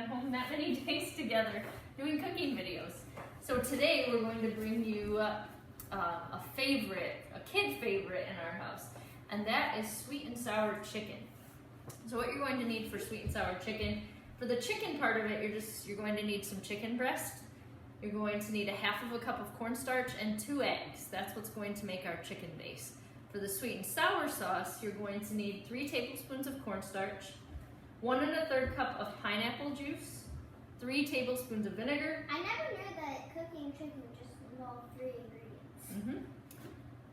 been home that many days together doing cooking videos. So today we're going to bring you a kid favorite in our house, and that is sweet and sour chicken. So what you're going to need for sweet and sour chicken, for the chicken part of it, you're going to need some chicken breast. You're going to need a half of a cup of cornstarch and 2 eggs. That's what's going to make our chicken base. For the sweet and sour sauce, you're going to need 3 tablespoons of cornstarch, 1 1/3 cup of pineapple juice, 3 tablespoons of vinegar. I never knew that cooking chicken just involved 3 ingredients.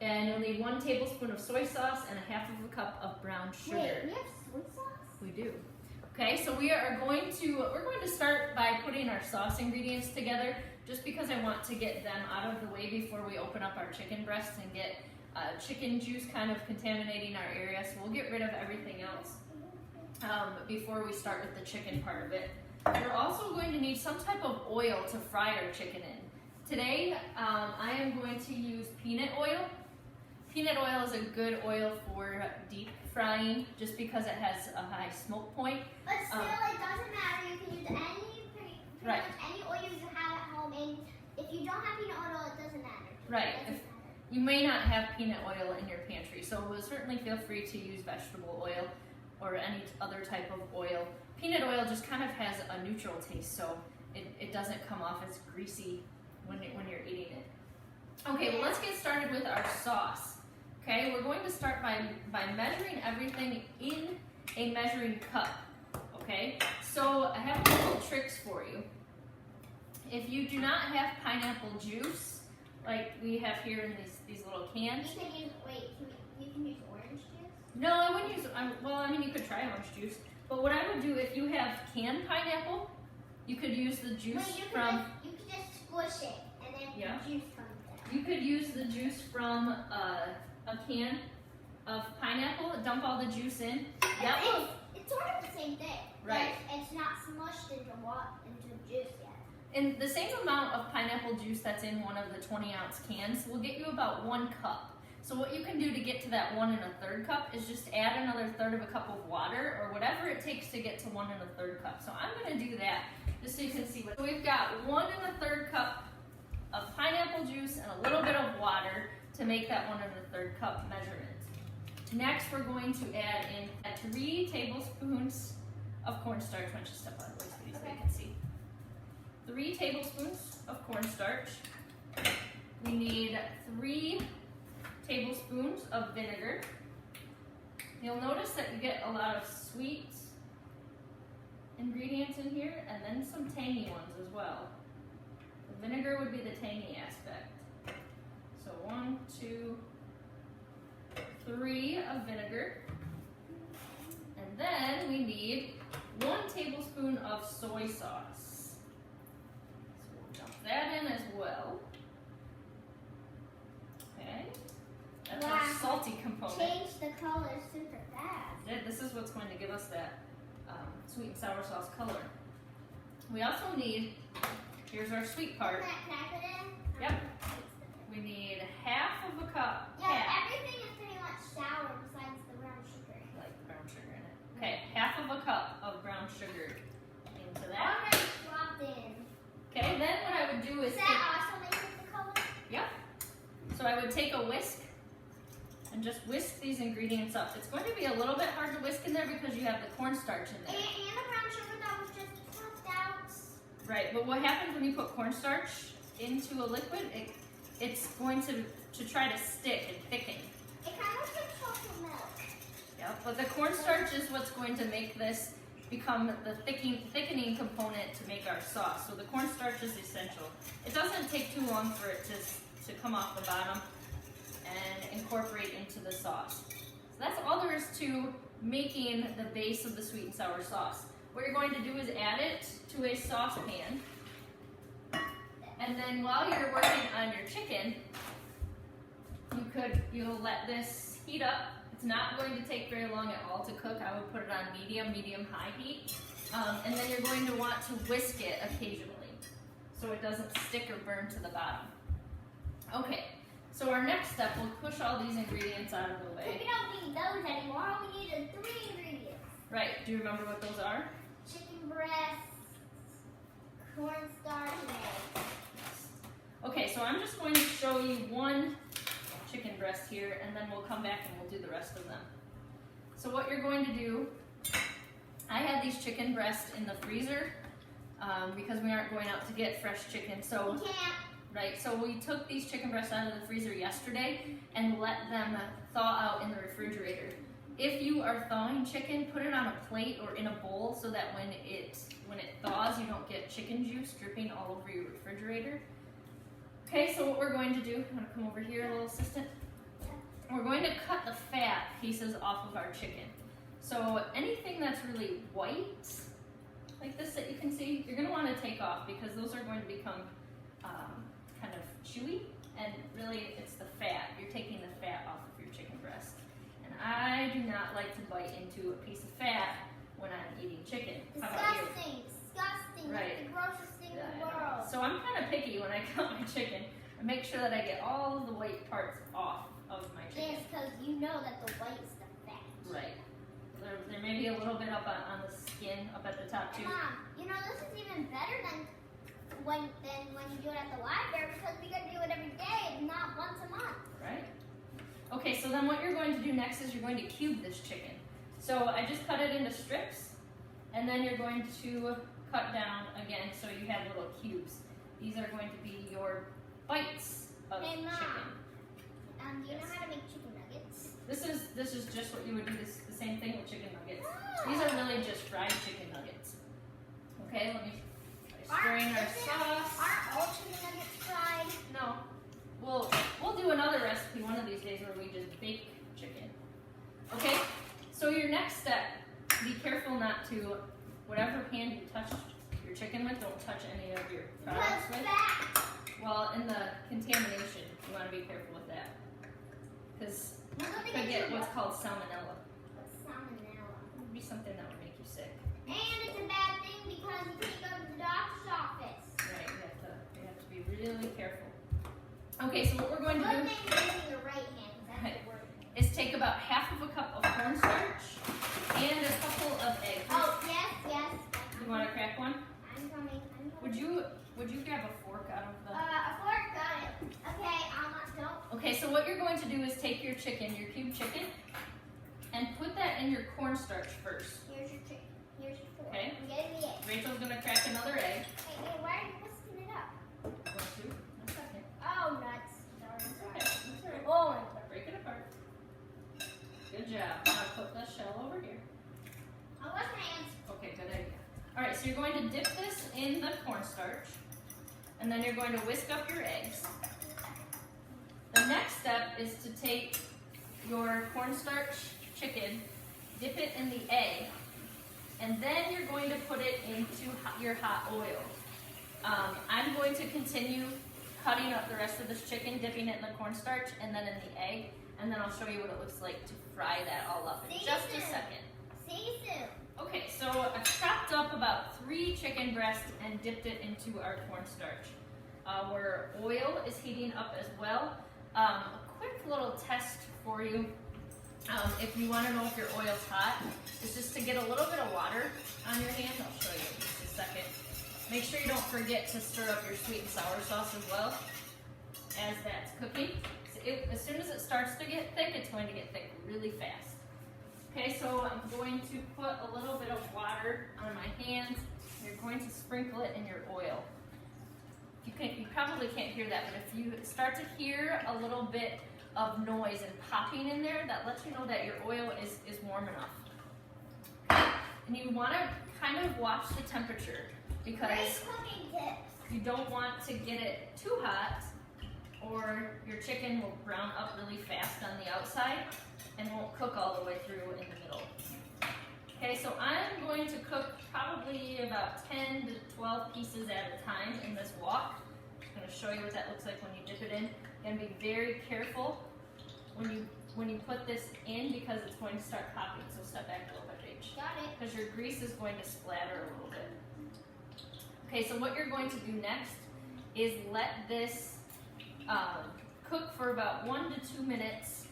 And you'll need 1 tablespoon of soy sauce and a half of a cup of brown sugar. Wait, we have soy sauce? We do. Okay, so we're going to start by putting our sauce ingredients together, just because I want to get them out of the way before we open up our chicken breasts and get chicken juice kind of contaminating our area. So we'll get rid of everything else before we start with the chicken part of it. We're also going to need some type of oil to fry our chicken in. Today, I am going to use peanut oil. Peanut oil is a good oil for deep frying, just because it has a high smoke point. But still, it doesn't matter. You can use pretty much any oil you have at home, and if you don't have peanut oil, it doesn't matter. Right. You may not have peanut oil in your pantry, so we'll certainly feel free to use vegetable oil or any other type of oil. Peanut oil just kind of has a neutral taste, so it doesn't come off as greasy when you're eating it. Okay, well, let's get started with our sauce. Okay, we're going to start by measuring everything in a measuring cup. Okay, so I have a couple tricks for you. If you do not have pineapple juice, like we have here in these little cans. You can use, you can use orange juice? No, I wouldn't use, well, I mean, you could try orange juice. But what I would do, if you have canned pineapple, you could use the juice you from... You could just squish it, and then the juice comes out. You could use the juice from a can of pineapple, dump all the juice in. It's sort of the same thing. Right. It's not smushed into juice yet. And the same amount of pineapple juice that's in one of the 20-ounce cans will get you about 1 cup. So what you can do to get to that 1 1/3 cup is just add another 1/3 of a cup of water, or whatever it takes to get to 1 1/3 cup. So I'm going to do that just so you can see what. So we've got 1 1/3 cup of pineapple juice and a little bit of water to make that 1 1/3 cup measurement. Next, we're going to add in 3 tablespoons of cornstarch. Why don't you step out of the way so you can see? 3 tablespoons of cornstarch. We need 3 tablespoons of vinegar. You'll notice that you get a lot of sweet ingredients in here, and then some tangy ones as well. The vinegar would be the tangy aspect. So 1, 2, 3 of vinegar. And then we need 1 tablespoon of soy sauce. So we'll dump that in as well. Okay. That's our salty component. Change the color super fast. This is what's going to give us that sweet and sour sauce color. We also need, here's our sweet part. Can I put in? Yep. We need half of a cup. Yeah, everything is pretty much sour besides the brown sugar. I like the brown sugar in it. Okay, half of a cup of brown sugar into that. Already dropped in. Okay, then what I would do is Does that also make it the color? Yep. So I would take a whisk and just whisk these ingredients up. It's going to be a little bit hard to whisk in there because you have the cornstarch in there. And the brown sugar that was just popped out. Right, but what happens when you put cornstarch into a liquid, it's going to try to stick and thicken. It kind of looks like chocolate milk. Yep, but the cornstarch is what's going to make this become the thickening component to make our sauce. So the cornstarch is essential. It doesn't take too long for it to come off the bottom and incorporate into the sauce. So that's all there is to making the base of the sweet and sour sauce. What you're going to do is add it to a saucepan. And then while you're working on your chicken, you'll let this heat up. It's not going to take very long at all to cook. I would put it on medium-high heat. And then you're going to want to whisk it occasionally so it doesn't stick or burn to the bottom. Okay, so our next step, we'll push all these ingredients out of the way. We don't need those anymore. We need 3 ingredients. Right, do you remember what those are? Chicken breast, cornstarch and eggs. Okay, so I'm just going to show you one chicken breast here, and then we'll come back and we'll do the rest of them. So what you're going to do, I had these chicken breasts in the freezer because we aren't going out to get fresh chicken. So, You can't. right, so we took these chicken breasts out of the freezer yesterday and let them thaw out in the refrigerator. If you are thawing chicken, put it on a plate or in a bowl so that when it thaws, you don't get chicken juice dripping all over your refrigerator. Okay, so what we're going to do, I'm going to come over here, little assistant. We're going to cut the fat pieces off of our chicken. So anything that's really white, like this that you can see, you're going to want to take off because those are going to become kind of chewy, and really it's the fat. You're taking the fat off of your chicken breast. And I do not like to bite into a piece of fat when I'm eating chicken. How about you? Disgusting, Right. Like the grossest thing in Yeah, the I know. world. So I'm kind of picky when I cut my chicken. I make sure that I get all of the white parts off of my chicken. Yes, because you know that the white is the fat. Right. There may be a little bit up on the skin up at the top too. Mom, you know this is even better than when you do it at the library because we gotta do it every day and not once a month. Right? Okay, so then what you're going to do next is you're going to cube this chicken. So I just cut it into strips, and then you're going to cut down again so you have little cubes. These are going to be your bites of Hey, Mom. chicken. Do you Yes. know how to make chicken nuggets? This is just what you would do. The same thing with chicken nuggets. Ah. These are really just fried chicken nuggets. Okay, let me try stirring our sauce. Aren't all chicken nuggets fried? No, we'll do another recipe one of these days where we just bake chicken. Okay, so your next step, be careful not to, whatever hand you touch your chicken with, don't touch any of your products Because with. fat. Well, in the contamination, you want to be careful with that. Because you could get what's called salmonella. What's salmonella? It would be something that would make you sick. And it's a bad thing because you can't go to the doctor's office. Right, you have to be really careful. Okay, so what we're going to Good do thing you're using your right hand, 'cause that's Right. the word. is take about half of a cup of cornstarch and a couple of eggs. Oh, yes. You want to crack one? I'm coming. Would you grab a fork out of the... A fork, got it. Okay, don't. Okay, so what you're going to do is take your chicken, your cubed chicken, and put that in your cornstarch first. Here's your chicken. Here's your fork. Okay. I'm getting the egg. Rachel's going to crack another egg. Hey, why are you whisking it up? Want to? That's okay. Oh, nuts. That's Sorry. okay. That's all right. Oh, my God. Break it apart. Good job. Now put the shell over here. I'll wash my hands. Okay, good idea. All right, so you're going to dip this in the cornstarch, and then you're going to whisk up your eggs. The next step is to take your cornstarch chicken, dip it in the egg, and then you're going to put it into your hot oil. I'm going to continue cutting up the rest of this chicken, dipping it in the cornstarch, and then in the egg, and then I'll show you what it looks like to fry that all up in just a second. See you soon. Okay, so I've chopped up about 3 chicken breasts and dipped it into our cornstarch. Our oil is heating up as well. A quick little test for you, if you want to know if your oil's hot, is just to get a little bit of water on your hand. I'll show you in just a second. Make sure you don't forget to stir up your sweet and sour sauce as well as that's cooking. As soon as it starts to get thick, it's going to get thick really fast. Okay, so I'm going to put a little bit of water on my hands. You're going to sprinkle it in your oil. You probably can't hear that, but if you start to hear a little bit of noise and popping in there, that lets you know that your oil is warm enough. And you want to kind of watch the temperature because Great cooking tips. you don't want to get it too hot or your chicken will brown up really fast on the outside and won't cook all the way through in the middle. Okay, so I'm going to cook probably about 10 to 12 pieces at a time in this wok. I'm going to show you what that looks like when you dip it in. You're going to be very careful when you put this in because it's going to start popping. So step back a little bit, Rach. Got it. Because your grease is going to splatter a little bit. Okay, so what you're going to do next is let this cook for about 1 to 2 minutes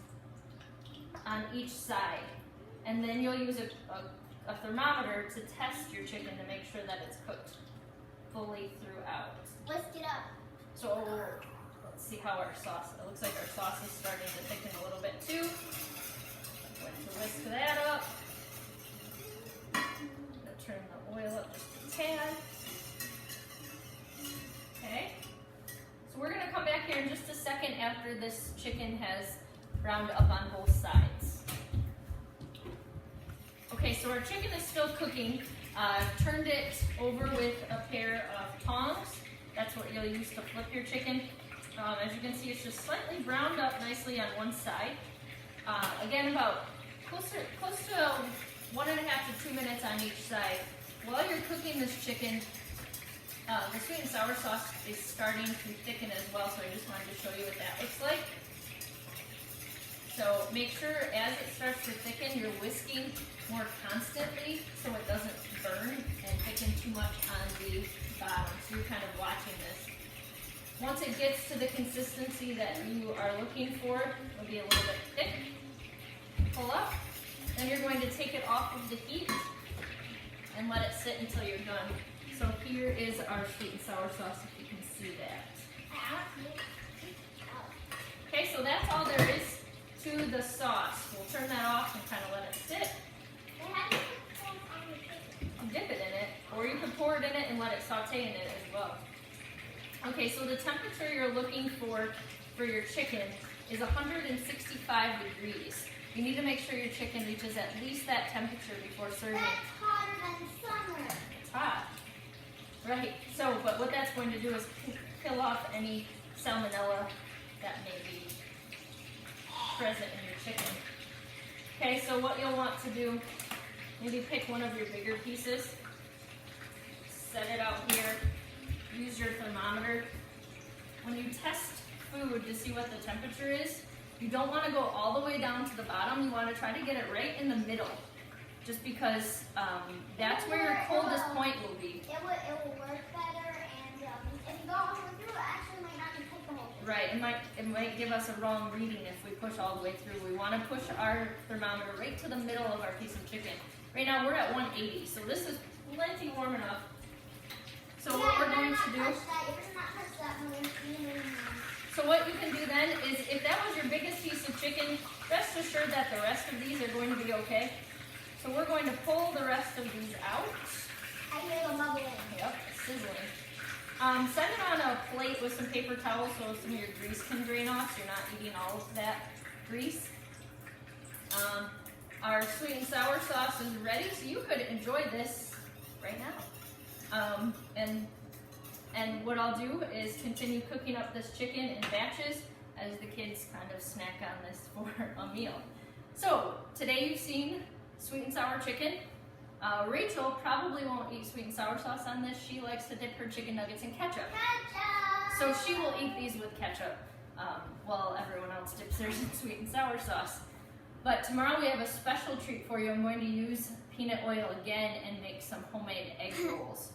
on each side. And then you'll use a thermometer to test your chicken to make sure that it's cooked. fully throughout. Whisk it up. So let's see how our sauce, it looks like our sauce is starting to thicken a little bit too. I'm going to whisk that up. I'm going to turn the oil up just a tad. Okay. So we're going to come back here in just a second after this chicken has browned up on both sides. Okay, so our chicken is still cooking. I've turned it over with a pair of tongs. That's what you'll use to flip your chicken. As you can see, it's just slightly browned up nicely on one side. Again, about close to 1.5 to 2 minutes on each side. While you're cooking this chicken, the sweet and sour sauce is starting to thicken as well, so I just wanted to show you what that looks like. So make sure as it starts to thicken, you're whisking more constantly so it doesn't burn and thicken too much on the bottom. So you're kind of watching this. Once it gets to the consistency that you are looking for, it'll be a little bit thick. Pull up. Then you're going to take it off of the heat and let it sit until you're done. So here is our sweet and sour sauce, if you can see that. Okay, so that's all there is to the sauce. We'll turn that off and kind of let it sit. You dip it in it, or you can pour it in it and let it saute in it as well. Okay, so the temperature you're looking for your chicken is 165 degrees. You need to make sure your chicken reaches at least that temperature before serving. That's hotter than summer. It's hot. Right, so, but what that's going to do is kill off any salmonella that may be present in your chicken. Okay, so what you'll want to do, maybe pick one of your bigger pieces, set it out here, use your thermometer. When you test food to see what the temperature is, you don't want to go all the way down to the bottom. You want to try to get it right in the middle, just because that's where your coldest point will be. It will work better, and if you go all the way through, it actually might not take the whole thing. Right, it might give us a wrong reading if we push all the way through. We want to push our thermometer right to the middle of our piece of chicken. Right now we're at 180, so this is plenty warm enough. So what we're going to do. So what you can do then is, if that was your biggest piece of chicken, rest assured that the rest of these are going to be okay. So we're going to pull the rest of these out. I hear them bubbling. Yep, it's sizzling. Set it on a plate with some paper towels so some of your grease can drain off, so you're not eating all of that grease. Our sweet and sour sauce is ready, so you could enjoy this right now. And what I'll do is continue cooking up this chicken in batches as the kids kind of snack on this for a meal. So today you've seen sweet and sour chicken. Rachel probably won't eat sweet and sour sauce on this. She likes to dip her chicken nuggets in ketchup. So she will eat these with ketchup while everyone else dips theirs in sweet and sour sauce. But tomorrow we have a special treat for you. I'm going to use peanut oil again and make some homemade egg rolls.